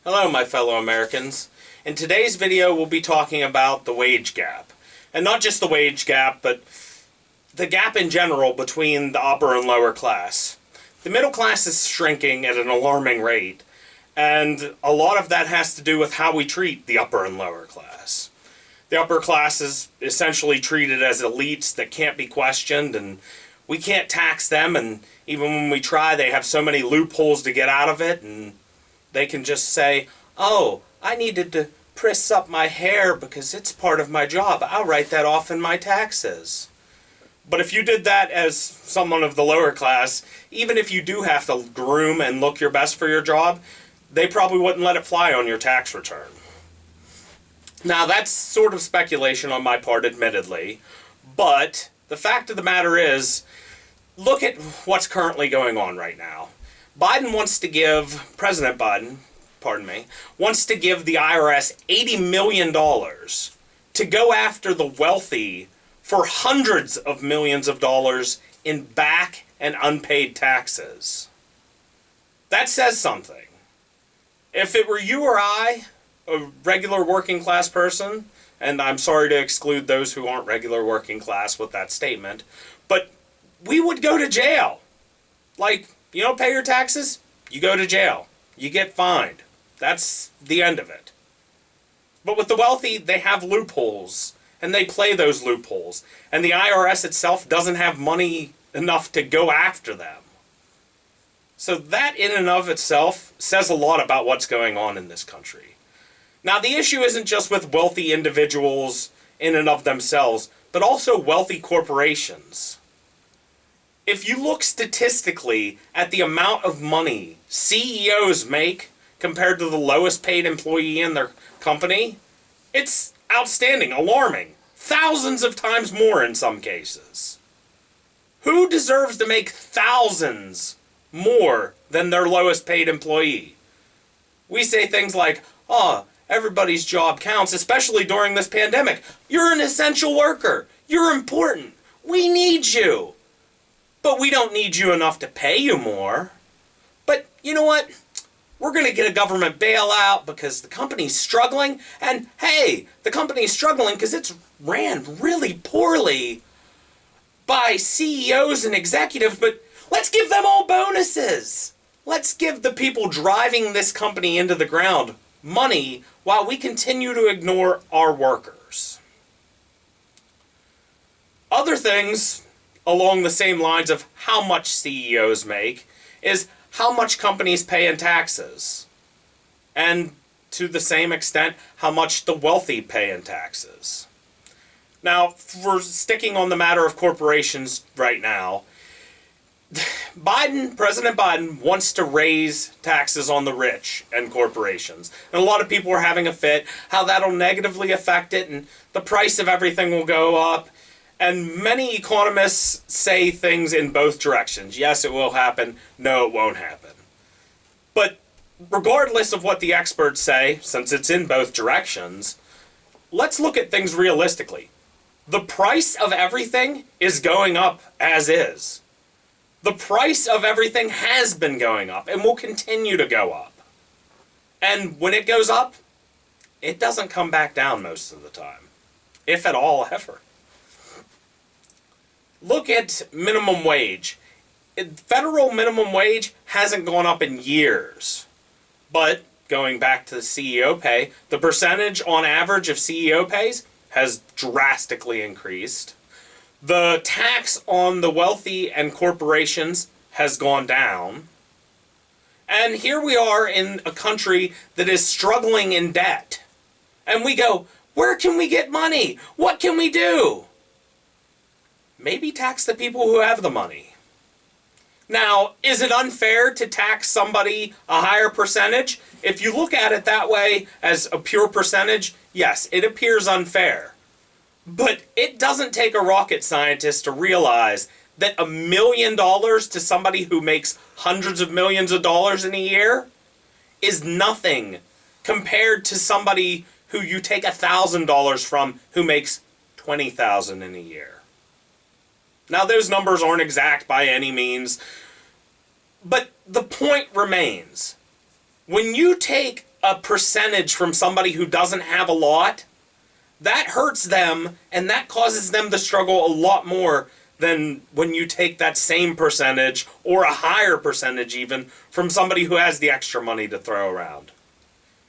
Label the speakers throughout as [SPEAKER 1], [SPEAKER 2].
[SPEAKER 1] Hello, my fellow Americans. In today's video, we'll be talking about the wage gap. And not just the wage gap, but the gap in general between the upper and lower class. The middle class is shrinking at an alarming rate, and a lot of that has to do with how we treat the upper and lower class. The upper class is essentially treated as elites that can't be questioned, and we can't tax them, and even when we try, they have so many loopholes to get out of it, and they can just say, oh, I needed to press up my hair because it's part of my job. I'll write that off in my taxes. But if you did that as someone of the lower class, even if you do have to groom and look your best for your job, they probably wouldn't let it fly on your tax return. Now, that's sort of speculation on my part, admittedly, but the fact of the matter is, look at what's currently going on right now. President Biden, wants to give the IRS $80 million to go after the wealthy for hundreds of millions of dollars in back and unpaid taxes. That says something. If it were you or I, a regular working class person, and I'm sorry to exclude those who aren't regular working class with that statement, but we would go to jail. Like, you don't pay your taxes, you go to jail. You get fined. That's the end of it. But with the wealthy, they have loopholes, and they play those loopholes. And the IRS itself doesn't have money enough to go after them. So that in and of itself says a lot about what's going on in this country. Now, the issue isn't just with wealthy individuals in and of themselves, but also wealthy corporations. If you look statistically at the amount of money CEOs make compared to the lowest paid employee in their company, it's outstanding, alarming. Thousands of times more in some cases. Who deserves to make thousands more than their lowest paid employee? We say things like, oh, everybody's job counts, especially during this pandemic. You're an essential worker. You're important. We need you. But we don't need you enough to pay you more. But you know what? We're going to get a government bailout because the company's struggling. And hey, the company's struggling because it's ran really poorly by CEOs and executives. But let's give them all bonuses. Let's give the people driving this company into the ground money while we continue to ignore our workers. Other things along the same lines of how much CEOs make is how much companies pay in taxes. And to the same extent, how much the wealthy pay in taxes. Now, for sticking on the matter of corporations right now, President Biden wants to raise taxes on the rich and corporations. And a lot of people are having a fit, how that'll negatively affect it, and the price of everything will go up. And many economists say things in both directions. Yes, it will happen. No, it won't happen. But regardless of what the experts say, since it's in both directions, let's look at things realistically. The price of everything is going up as is. The price of everything has been going up and will continue to go up. And when it goes up, it doesn't come back down most of the time, if at all ever. Look at minimum wage. Federal minimum wage hasn't gone up in years. But going back to the CEO pay, the percentage on average of CEO pays has drastically increased. The tax on the wealthy and corporations has gone down. And here we are in a country that is struggling in debt. And we go, where can we get money? What can we do? Maybe tax the people who have the money. Now, is it unfair to tax somebody a higher percentage? If you look at it that way, as a pure percentage, yes, it appears unfair. But it doesn't take a rocket scientist to realize that $1 million to somebody who makes hundreds of millions of dollars in a year is nothing compared to somebody who you take $1,000 from who makes $20,000 in a year. Now, those numbers aren't exact by any means, but the point remains. When you take a percentage from somebody who doesn't have a lot, that hurts them, and that causes them to struggle a lot more than when you take that same percentage, or a higher percentage even, from somebody who has the extra money to throw around.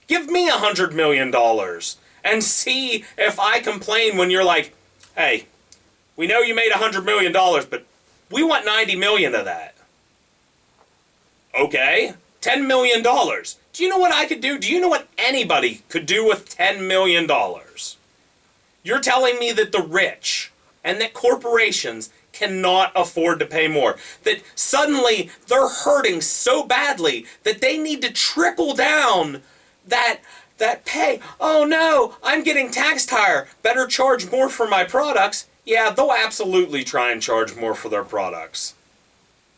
[SPEAKER 1] Give me $100 million and see if I complain when you're like, hey, we know you made $100 million, but we want 90 million of that. Okay, $10 million. Do you know what I could do? Do you know what anybody could do with $10 million? You're telling me that the rich and that corporations cannot afford to pay more. That suddenly they're hurting so badly that they need to trickle down that pay. Oh no, I'm getting taxed higher. Better charge more for my products. Yeah, they'll absolutely try and charge more for their products.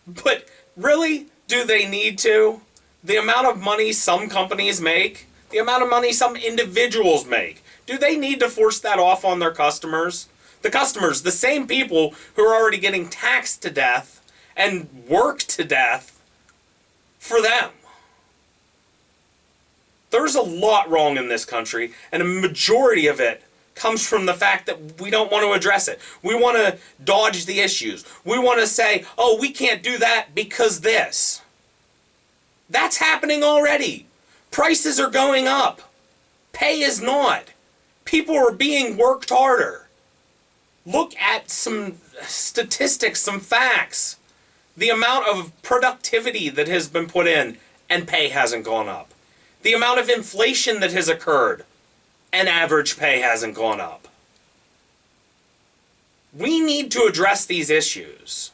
[SPEAKER 1] But really, do they need to? The amount of money some companies make, the amount of money some individuals make, do they need to force that off on their customers? The customers, the same people who are already getting taxed to death and worked to death for them. There's a lot wrong in this country, and a majority of it comes from the fact that we don't want to address it. We want to dodge the issues. We want to say, oh, we can't do that because this. That's happening already. Prices are going up. Pay is not. People are being worked harder. Look at some statistics, some facts. The amount of productivity that has been put in and pay hasn't gone up. The amount of inflation that has occurred and average pay hasn't gone up. We need to address these issues.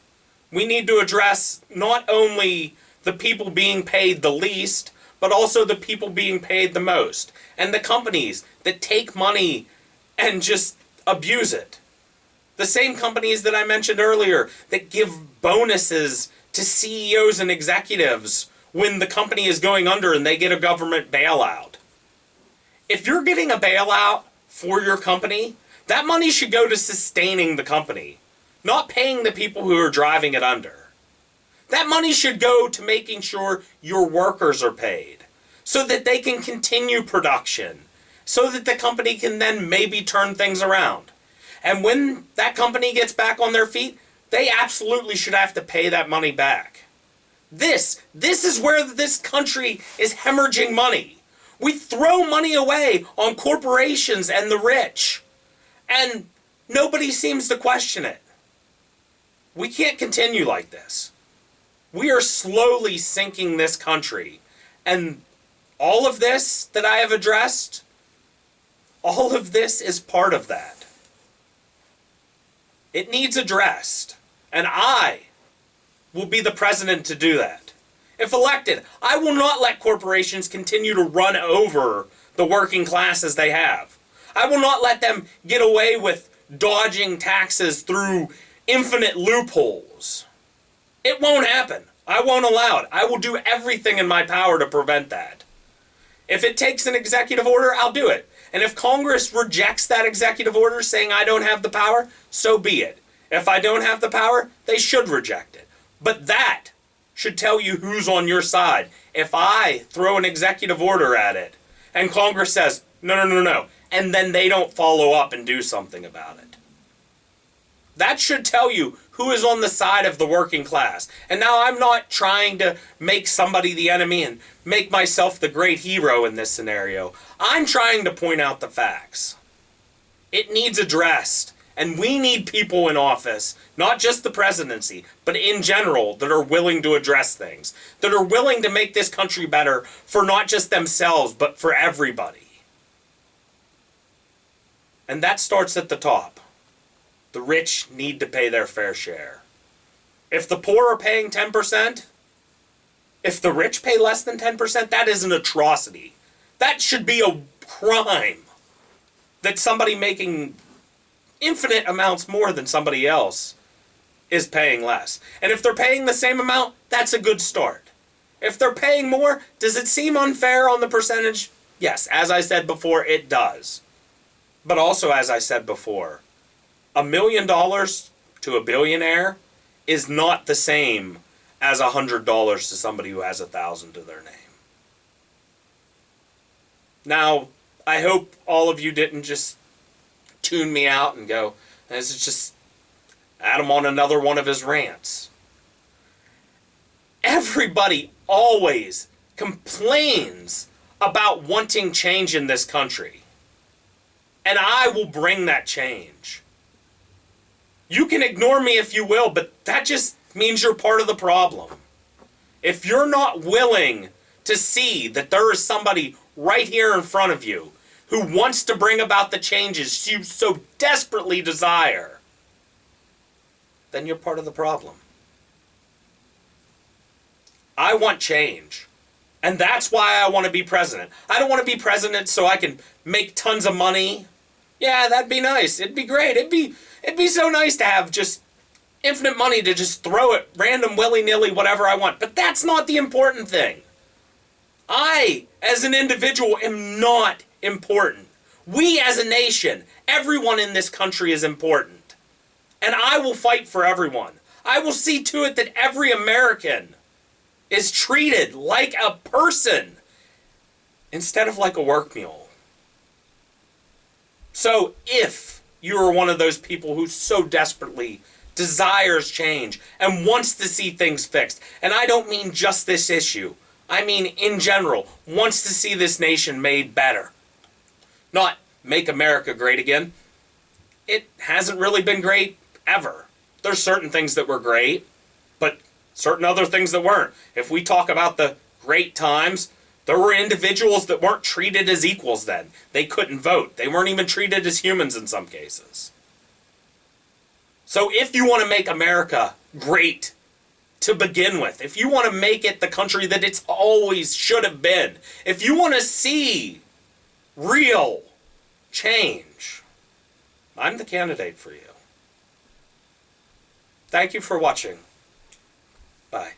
[SPEAKER 1] We need to address not only the people being paid the least, but also the people being paid the most. And the companies that take money and just abuse it. The same companies that I mentioned earlier that give bonuses to CEOs and executives when the company is going under and they get a government bailout. If you're getting a bailout for your company, that money should go to sustaining the company, not paying the people who are driving it under. That money should go to making sure your workers are paid so that they can continue production, so that the company can then maybe turn things around. And when that company gets back on their feet, they absolutely should have to pay that money back. This is where this country is hemorrhaging money. We throw money away on corporations and the rich, and nobody seems to question it. We can't continue like this. We are slowly sinking this country, and all of this that I have addressed, all of this is part of that. It needs addressed, and I will be the president to do that. If elected, I will not let corporations continue to run over the working class as they have. I will not let them get away with dodging taxes through infinite loopholes. It won't happen. I won't allow it. I will do everything in my power to prevent that. If it takes an executive order, I'll do it. And if Congress rejects that executive order saying I don't have the power, so be it. If I don't have the power, they should reject it. But that should tell you who's on your side. If I throw an executive order at it and Congress says, no, and then they don't follow up and do something about it. That should tell you who is on the side of the working class. And now I'm not trying to make somebody the enemy and make myself the great hero in this scenario. I'm trying to point out the facts. It needs addressed. And we need people in office, not just the presidency, but in general, that are willing to address things. That are willing to make this country better for not just themselves, but for everybody. And that starts at the top. The rich need to pay their fair share. If the poor are paying 10%, if the rich pay less than 10%, that is an atrocity. That should be a crime. That somebody making infinite amounts more than somebody else is paying less. And if they're paying the same amount, that's a good start. If they're paying more, does it seem unfair on the percentage? Yes, as I said before, it does. But also, as I said before, $1 million to a billionaire is not the same as $100 to somebody who has 1,000 to their name. Now, I hope all of you didn't just tune me out and go, this is just Adam on another one of his rants. Everybody always complains about wanting change in this country. And I will bring that change. You can ignore me if you will, but that just means you're part of the problem. If you're not willing to see that there is somebody right here in front of you who wants to bring about the changes you so desperately desire, then you're part of the problem. I want change. And that's why I want to be president. I don't want to be president so I can make tons of money. Yeah, that'd be nice. It'd be great. It'd be so nice to have just infinite money to just throw at random willy-nilly whatever I want. But that's not the important thing. I, as an individual, am not important. We as a nation, everyone in this country is important. And I will fight for everyone. I will see to it that every American is treated like a person instead of like a work mule. So if you are one of those people who so desperately desires change and wants to see things fixed, and I don't mean just this issue, I mean in general, wants to see this nation made better, not make America great again. It hasn't really been great ever. There's certain things that were great, but certain other things that weren't. If we talk about the great times, there were individuals that weren't treated as equals then. They couldn't vote. They weren't even treated as humans in some cases. So if you want to make America great to begin with, if you want to make it the country that it's always should have been, if you want to see real change, I'm the candidate for you. Thank you for watching. Bye.